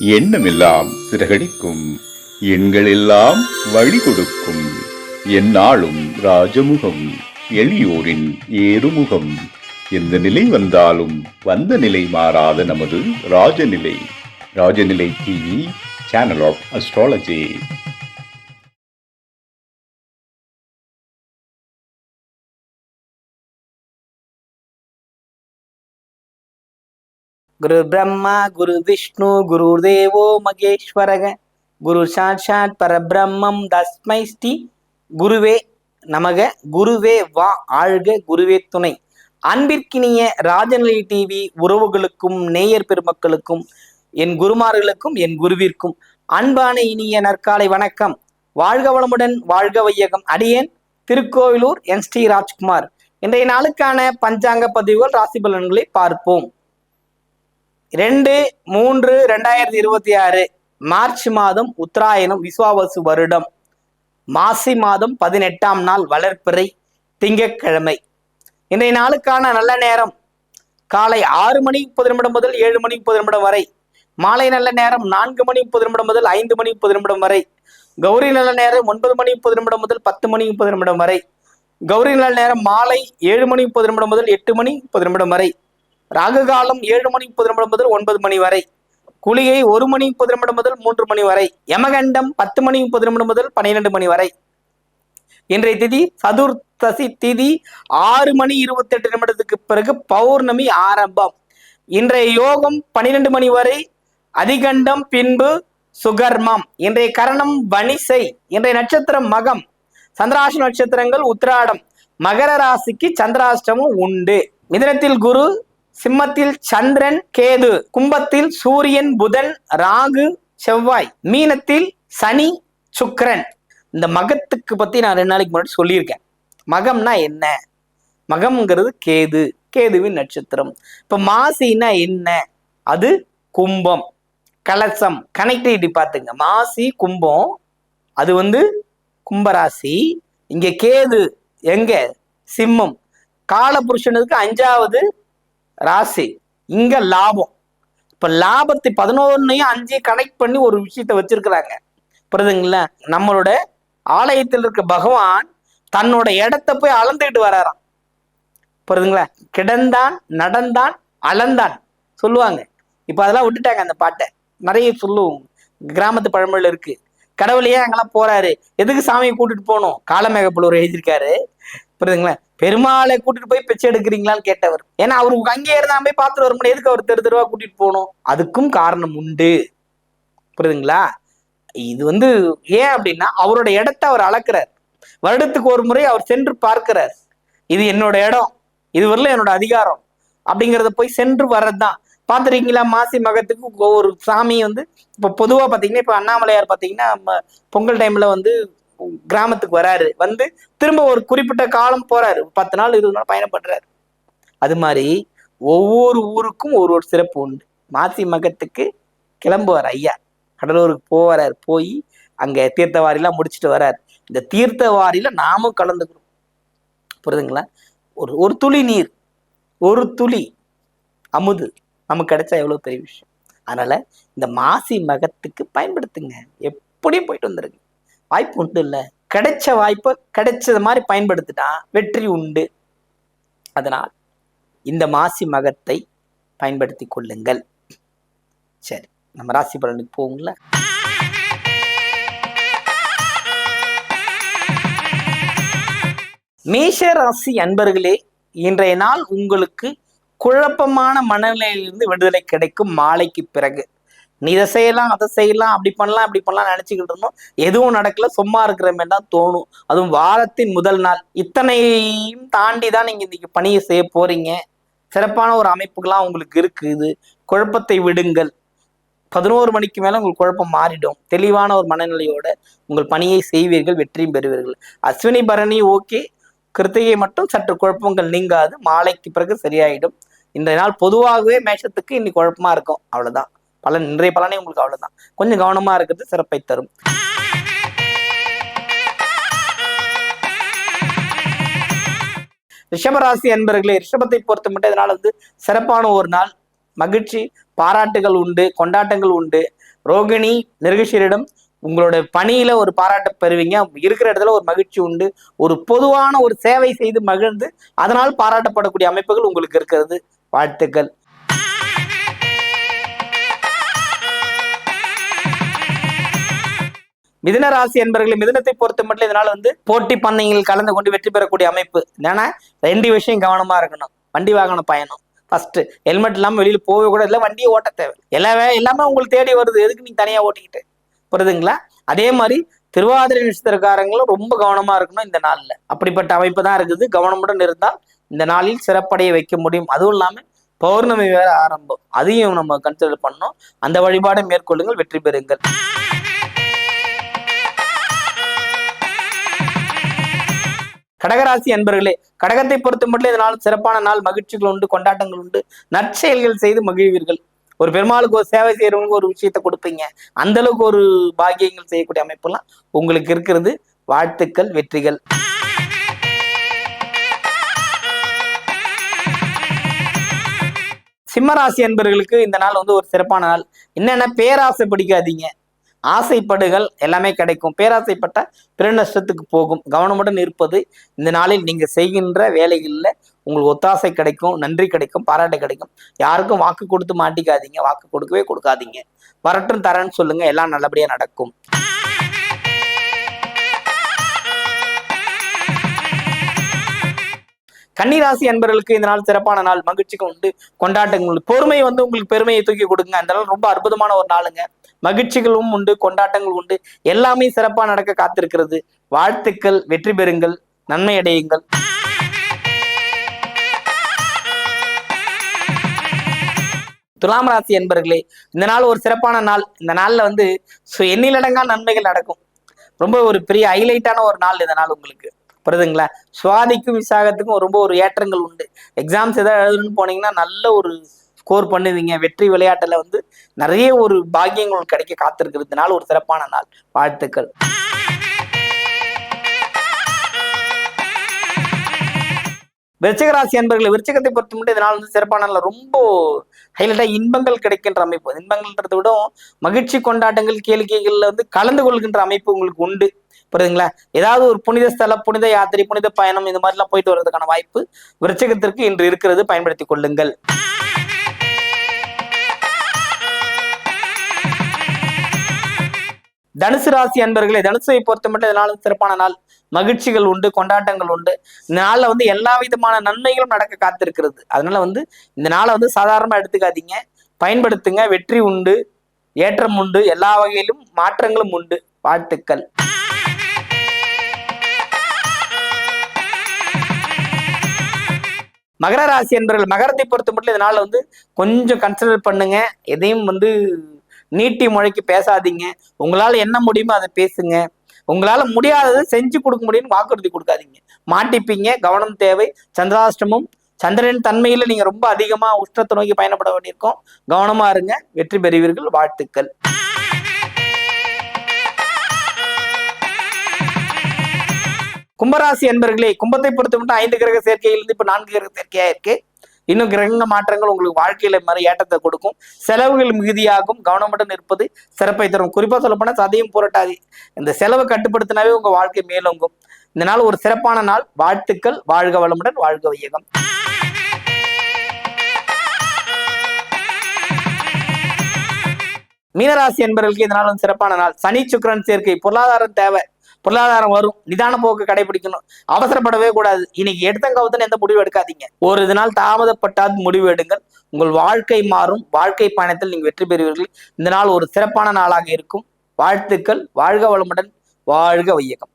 எண்ணமெல்லாம் சிறகடிக்கும், எண்களெல்லாம் வழி கொடுக்கும், எந்நாளும் ராஜமுகம், எளியோரின் ஏறுமுகம். எந்த நிலை வந்தாலும் வந்த நிலை மாறாத நமது Rajanilai. Rajanilai TV, channel of astrology. குரு பிரம்மா குரு விஷ்ணு குரு தேவோ மகேஸ்வரக குரு சாட்சாத் பரபிரம்மம் தஸ்மை ஸ்ரீ குருவே நமக. குருவே வா ஆழ்க, குருவே துணை. அன்பிற்கினிய ராஜநிலை டிவி உறவுகளுக்கும் நேயர் பெருமக்களுக்கும் என் குருமார்களுக்கும் என் குருவிற்கும் அன்பான இனிய நற்காலை வணக்கம். வாழ்க வளமுடன், வாழ்க வையகம். அடியேன் திருக்கோவிலூர் என் ஸ்ரீ ராஜ்குமார். இன்றைய நாளுக்கான பஞ்சாங்க பதிவுகள், ராசி பலன்களை பார்ப்போம். 2/3/2026 மார்ச் மாதம் உத்தராயணம் விசுவாவசு வருடம் மாசி மாதம் 18ஆம் நாள் வளர்ப்பிறை திங்கட்கிழமை. இன்றைய நாளுக்கான நல்ல நேரம் காலை 6:30 முதல் 7:30 வரை. மாலை நல்ல நேரம் 4:30 முதல் 5:30 வரை. கௌரி நல்ல நேரம் 9:30 முதல் 10:30 வரை. கௌரி நல்ல நேரம் மாலை 7:30 முதல் 8:30 வரை. ராகு காலம் 7:30 முதல் 9 மணி வரை. குளிகை 1:30 முதல் 3 மணி வரை. யமகண்டம் 10:30 முதல் 12 மணி வரை. இன்றைய திதி சதுர்த்தசி திதி. 6:28 பிறகு பௌர்ணமி ஆரம்பம். இன்றைய யோகம் 12 மணி வரை அதிகண்டம், பின்பு சுகர்மம். இன்றைய கரணம் வணிசை. இன்றைய நட்சத்திரம் மகம். சந்திராஷ்ட நட்சத்திரங்கள் உத்திராடம். மகர ராசிக்கு சந்திராஷ்டமும் உண்டு. மிதுனத்தில் குரு, சிம்மத்தில் சந்திரன் கேது, கும்பத்தில் சூரியன் புதன் ராகு செவ்வாய், மீனத்தில் சனி சுக்கிரன். இந்த மகத்துக்கு பத்தி நான் 2 நாளைக்கு முன்னாடி சொல்லியிருக்கேன். மகம்னா என்ன? மகம்ங்கிறது கேது, கேதுவின் நட்சத்திரம். இப்ப மாசின்னா என்ன? அது கும்பம், கலசம். கனெக்டிவிட்டி பார்த்துங்க. மாசி கும்பம், அது கும்பராசி. இங்க கேது எங்க? சிம்மம். காலபுருஷனுக்கு 5வது ராசி. இங்க லாபம். இப்ப லாபத்தை 11ஐயும் 5 கனெக்ட் பண்ணி ஒரு விஷயத்த வச்சிருக்கிறாங்க. புரியுதுங்களா? நம்மளோட ஆலயத்தில் இருக்க பகவான் தன்னோட இடத்த போய் அளந்துக்கிட்டு வராராம். புரியுதுங்களா? கிடந்தான், நடந்தான், அளந்தான் சொல்லுவாங்க. இப்ப அதெல்லாம் விட்டுட்டாங்க. அந்த பாட்டை நிறைய சொல்லுவோம். கிராமத்து பழமொழியில இருக்கு. கடவுளையே அங்கெல்லாம் போறாரு, எதுக்கு சாமியை கூட்டிட்டு போகணும்? காலமேகப்புலவர் எழுதியிருக்காரு. புரியுதுங்களா? பெருமாளை கூட்டிட்டு போய் பிச்சை எடுக்கிறீங்களான்னு கேட்டவர். ஏன்னா அவருக்கு அங்கேயே இருந்தா போய் பார்த்துட்டு வர முடியாது. எதுக்கு அவர் தெருவா கூட்டிட்டு போகணும்? அதுக்கும் காரணம் உண்டு. புரியுதுங்களா? இது ஏன் அப்படின்னா அவரோட இடத்தை அவர் அளக்குறார். வருடத்துக்கு ஒரு முறை அவர் சென்று பார்க்கிறார். இது என்னோட இடம், இது வரல என்னோட அதிகாரம் அப்படிங்கிறத போய் சென்று வர்றதுதான். பார்த்துருக்கீங்களா? மாசி மகத்துக்கு ஒரு சாமி இப்போ பொதுவாக பார்த்தீங்கன்னா, இப்போ அண்ணாமலையார் பார்த்தீங்கன்னா பொங்கல் டைம்ல கிராமத்துக்கு வராரு. திரும்ப ஒரு குறிப்பிட்ட காலம் போறாரு. 10 நாள் 20 நாள் பயணம் பண்றாரு. அது மாதிரி ஒவ்வொரு ஊருக்கும் ஒரு ஒரு சிறப்பு உண்டு. மாசி மகத்துக்கு கிளம்புவார் ஐயா, கடலூருக்கு போவார். போய் அங்க தீர்த்தவாரிலாம் முடிச்சுட்டு வர்றார். இந்த தீர்த்தவாரியில நாமும் கலந்துக்கிறோம். புரியுதுங்களா? ஒரு துளி நீர், ஒரு துளி அமுது நமக்கு கிடைச்சா எவ்வளவு பெரிய விஷயம். அதனால இந்த மாசி மகத்துக்கு பயன்படுத்துங்க. எப்படியும் போயிட்டு வந்துருங்க. வாய்ப்பு உண்டு இல்ல? கிடைச்ச வாய்ப்பை கிடைச்சது மாதிரி பயன்படுத்திட்டா வெற்றி உண்டு. அதனால் இந்த மாசி மகத்தை பயன்படுத்தி கொள்ளுங்கள். சரி, நம்ம ராசி பலனுக்கு போகுங்களா? மேஷ ராசி அன்பர்களே, இன்றைய நாள் உங்களுக்கு குழப்பமான மனநிலையிலிருந்து விடுதலை கிடைக்கும். மாலைக்கு பிறகு நீ இதை செய்யலாம், அதை செய்யலாம், அப்படி பண்ணலாம், இப்படி பண்ணலாம் நினைச்சுக்கிட்டு இருந்தோம். எதுவும் நடக்கல, சும்மா இருக்கிற மாதிரி தான் தோணும். அதுவும் வாரத்தின் முதல் நாள். இத்தனையும் தாண்டி தான் நீங்க இன்னைக்கு பணியை செய்ய போறீங்க. சிறப்பான ஒரு அமைப்புகள்லாம் உங்களுக்கு இருக்குது. குழப்பத்தை விடுங்கள். 11 மணிக்கு மேல உங்களுக்கு குழப்பம் மாறிடும். தெளிவான ஒரு மனநிலையோட உங்கள் பணியை செய்வீர்கள், வெற்றியும் பெறுவீர்கள். அஸ்வினி பரணி ஓகே, கிருத்திகை மட்டும் சற்று குழப்பங்கள் நீங்காது. மாலைக்கு பிறகு சரியாயிடும். இன்றைய நாள் பொதுவாகவே மேஷத்துக்கு இன்னைக்கு குழப்பமா இருக்கும். அவ்வளவுதான் பலன். இன்றைய பலனே உங்களுக்கு அவ்வளவுதான். கொஞ்சம் கவனமா இருக்கிறது சிறப்பை தரும். ரிஷபராசி அன்பர்களே, ரிஷபத்தை பொறுத்த மட்டும் இதனால சிறப்பான ஒரு நாள். மகிழ்ச்சி, பாராட்டுகள் உண்டு, கொண்டாட்டங்கள் உண்டு. ரோகிணி, மிருகசீரிடம் உங்களுடைய பணியில ஒரு பாராட்ட பெறுவீங்க. இருக்கிற இடத்துல ஒரு மகிழ்ச்சி உண்டு. ஒரு பொதுவான ஒரு சேவை செய்து மகிழ்ந்து அதனால் பாராட்டப்படக்கூடிய அமைப்புகள் உங்களுக்கு இருக்கிறது. வாழ்த்துக்கள். மிதுன ராசி என்பவர்களை மிதுனத்தை பொறுத்த மட்டும் இதனால போட்டி பந்தயங்களில் கலந்து கொண்டு வெற்றி பெறக்கூடிய அமைப்பு. ஏன்னா 2 விஷயம் கவனமா இருக்கணும். வண்டி வாகன பயணம் ஃபர்ஸ்ட், ஹெல்மெட் இல்லாம வெளியில போக கூட இல்லை, வண்டியை ஓட்ட தேவை. எல்லாமே உங்களுக்கு தேடி வருது, எதுக்கு நீங்க தனியா ஓட்டிக்கிட்டு, புரியுதுங்களா? அதே மாதிரி திருவாதிரை நட்சத்திரக்காரங்களும் ரொம்ப கவனமா இருக்கணும் இந்த நாள்ல. அப்படிப்பட்ட அமைப்பு தான் இருக்குது. கவனமுடன் இருந்தால் இந்த நாளில் சிறப்படைய வைக்க முடியும். அதுவும் இல்லாம பௌர்ணமி வேற ஆரம்பம், அதையும் நம்ம கன்சிடர் பண்ணோம். அந்த வழிபாடை மேற்கொள்ளுங்கள், வெற்றி பெறுங்கள். கடகராசி அன்பர்களே, கடகத்தை பொறுத்த மட்டும் இதனால் சிறப்பான நாள். மகிழ்ச்சிகள் உண்டு, கொண்டாட்டங்கள் உண்டு, நற்செயல்கள் செய்து மகிழ்வீர்கள். ஒரு பெருமாளுக்கு ஒரு சேவை செய்யறவங்களுக்கு ஒரு விஷயத்தை கொடுப்பீங்க. அந்த அளவுக்கு ஒரு பாக்கியங்கள் செய்யக்கூடிய அமைப்பெல்லாம் உங்களுக்கு இருக்கிறது. வாழ்த்துக்கள், வெற்றிகள். சிம்மராசி அன்பர்களுக்கு இந்த நாள் ஒரு சிறப்பான நாள். என்னென்ன, பேராசை பிடிக்காதீங்க, ஆசைப்படுகள் எல்லாமே கிடைக்கும். பேராசைப்பட்ட பிற நஷ்டத்துக்கு போகும். கவனமுடன் இருப்பது இந்த நாளில் நீங்க செய்கின்ற வேலைகளில் உங்களுக்கு ஒத்தாசை கிடைக்கும், நன்றி கிடைக்கும், பாராட்டு கிடைக்கும். யாருக்கும் வாக்கு கொடுத்து மாட்டிக்காதீங்க, வாக்கு கொடுக்கவே கொடுக்காதீங்க. வரட்டும் தரேன்னு சொல்லுங்க, எல்லாம் நல்லபடியா நடக்கும். கன்னிராசி அன்பர்களுக்கு இந்த நாள் சிறப்பான நாள். மகிழ்ச்சிகள் உண்டு, கொண்டாட்டங்கள் உண்டு. பொறுமை உங்களுக்கு பெருமையை தூக்கி கொடுங்க. அந்த நாள் ரொம்ப அற்புதமான ஒரு நாளுங்க. மகிழ்ச்சிகளும் உண்டு, கொண்டாட்டங்கள் உண்டு, எல்லாமே சிறப்பா நடக்க காத்திருக்கிறது. வாழ்த்துக்கள், வெற்றி பெறுங்கள், நன்மை அடையுங்கள். துலாம் ராசி என்பர்களே, இந்த நாள் ஒரு சிறப்பான நாள். இந்த நாள்ல எண்ணிலடங்கா நன்மைகள் நடக்கும். ரொம்ப ஒரு பெரிய ஹைலைட்டான ஒரு நாள் இந்த நாள் உங்களுக்கு, புரியுதுங்களா? சுவாதிக்கும் விசாகத்துக்கும் ரொம்ப ஒரு ஏற்றங்கள் உண்டு. எக்ஸாம்ஸ் ஏதாவது எழுதணும்னு போனீங்கன்னா நல்ல ஒரு ஸ்கோர் பண்ணுவீங்க. வெற்றி விளையாட்டுல நிறைய ஒரு பாக்கியங்கள் கிடைக்க காத்திருக்கிறதுனால ஒரு சிறப்பான நாள். வாழ்த்துக்கள். விருச்சிகராசி அன்பர்கள், விருச்சிகத்தை பொறுத்த மட்டும் இதனால் சிறப்பான நாள். ரொம்ப ஹைலைட்டா இன்பங்கள் கிடைக்கின்ற அமைப்பு. இன்பங்கள்ன்றதை விட மகிழ்ச்சி, கொண்டாட்டங்கள், கேளிக்கைகள்ல கலந்து கொள்கின்ற அமைப்பு உங்களுக்கு உண்டு, புரியுதுங்களா? ஏதாவது ஒரு புனித ஸ்தலம், புனித யாத்திரை, புனித பயணம் இந்த மாதிரிலாம் போயிட்டு வர்றதுக்கான வாய்ப்பு விருச்சிகத்திற்கு இன்று இருக்கிறது. பயன்படுத்திக் கொள்ளுங்கள். தனுசு ராசி அன்பர்களே, தனுசை பொறுத்த மட்டும் இதனால சிறப்பான நாள். மகிழ்ச்சிகள் உண்டு, கொண்டாட்டங்கள் உண்டு. இந்த நாள்ல எல்லா விதமான நன்மைகளும் நடக்க காத்திருக்கிறது. அதனால இந்த நாளை சாதாரணமா எடுத்துக்காதீங்க, பயன்படுத்துங்க. வெற்றி உண்டு, ஏற்றம் உண்டு, எல்லா வகையிலும் மாற்றங்களும் உண்டு. வாழ்த்துக்கள். மகர ராசி என்பவர்கள், மகரத்தை பொறுத்த மட்டும் இதனால கொஞ்சம் கன்சிடர் பண்ணுங்க. எதையும் நீட்டி முழைக்கு பேசாதீங்க. உங்களால என்ன முடியுமோ அதை பேசுங்க. உங்களால முடியாததை செஞ்சு கொடுக்க முடியும்னு வாக்குறுதி கொடுக்காதீங்க, மாட்டிப்பீங்க. கவனம் தேவை. சந்திராஷ்டமம், சந்திரன் தன்மையில நீங்க ரொம்ப அதிகமா உஷ்ணத்தை நோக்கி பயணப்பட வேண்டியிருக்கும். கவனமா இருங்க, வெற்றி பெறுவீர்கள். வாழ்த்துக்கள். கும்பராசி என்பர்களே, கும்பத்தை பொறுத்த மட்டும் 5 கிரக சேர்க்கையிலிருந்து இப்ப 4 கிரக சேர்க்கையா இருக்கு. இன்னும் கிரக மாற்றங்கள் உங்களுக்கு வாழ்க்கையில மாதிரி ஏற்றத்தை கொடுக்கும். செலவுகள் மிகுதியாகும். கவனமுடன் இருப்பது சிறப்பை தரும். குறிப்பா சொல்ல போனா சதையும் புரட்டாதி. இந்த செலவை கட்டுப்படுத்தினாவே உங்க வாழ்க்கை மேலோங்கும். இந்த நாள் ஒரு சிறப்பான நாள். வாழ்த்துக்கள். வாழ்க வளமுடன், வாழ்க வையகம். மீனராசி என்பவர்களுக்கு இந்த நாள் சிறப்பான நாள். சனி சுக்கிரன் சேர்க்கை. பொருளாதாரம் தேவை, பொருளாதாரம் வரும். நிதான போக்கு கடைபிடிக்கணும், அவசரப்படவே கூடாது. இன்னைக்கு எடுத்தங்கவுத்தன்னு எந்த முடிவு எடுக்காதீங்க. ஒரு நாள் தாமதப்பட்டால் முடிவு எடுங்கள். உங்கள் வாழ்க்கை மாறும். வாழ்க்கை பயணத்தில் நீங்க வெற்றி பெறுவீர்கள். இந்த நாள் ஒரு சிறப்பான நாளாக இருக்கும். வாழ்த்துக்கள். வாழ்க வளமுடன், வாழ்க வையகம்.